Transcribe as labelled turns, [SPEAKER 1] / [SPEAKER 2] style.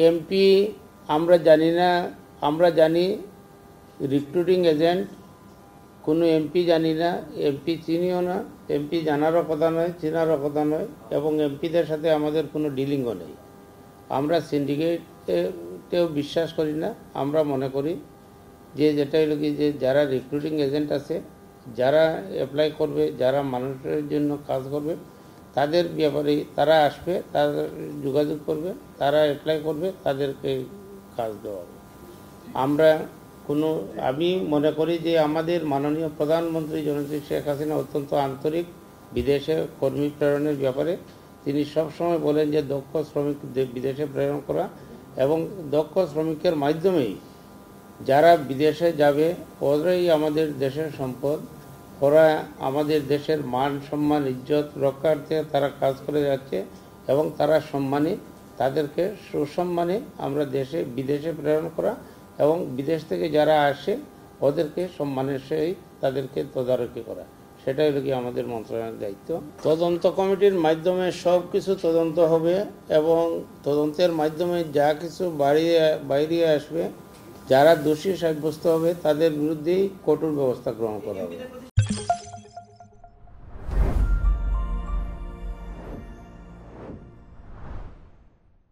[SPEAKER 1] MP আমরা জানি না, আমরা জানি রিক্রুটিং এজেন্ট, কোনো এমপি জানি না, এমপি চিনিও না, এমপি জানারও কথা নয়, চেনারও কথা নয়, এবং এমপিদের সাথে আমাদের কোনো ডিলিংও নেই। আমরা সিন্ডিকেটেও বিশ্বাস করি না। আমরা মনে করি যে যেটা হলো কি, যে যারা রিক্রুটিং এজেন্ট আছে, যারা অ্যাপ্লাই করবে, যারা মানুষের জন্য কাজ করবে, তাদের ব্যাপারে তারা আসবে, তারা যোগাযোগ করবে, তারা অ্যাপ্লাই করবে, তাদেরকে কাজ দেওয়া হবে। আমি মনে করি যে আমাদের মাননীয় প্রধানমন্ত্রী জননেত্রী শেখ হাসিনা অত্যন্ত আন্তরিক বিদেশে কর্মী প্রেরণের ব্যাপারে। তিনি সবসময় বলেন যে দক্ষ শ্রমিক বিদেশে প্রেরণ করা, এবং দক্ষ শ্রমিকের মাধ্যমেই যারা বিদেশে যাবে ওরাই আমাদের দেশের সম্পদ। ওরা আমাদের দেশের মান সম্মান ইজ্জত রক্ষার্থে তারা কাজ করে যাচ্ছে, এবং তারা সম্মানী, তাদেরকে সুসম্মানে আমরা বিদেশে প্রেরণ করা, এবং বিদেশ থেকে যারা আসে ওদেরকে সম্মানের সহিত তাদেরকে তদারকি করা, সেটাই হলো কি আমাদের মন্ত্রণালয়ের দায়িত্ব। তদন্ত কমিটির মাধ্যমে সব কিছু তদন্ত হবে, এবং তদন্তের মাধ্যমে যা কিছু বাইরে আসবে, যারা দোষী সাব্যস্ত হবে তাদের বিরুদ্ধেই কঠোর ব্যবস্থা গ্রহণ করা হবে।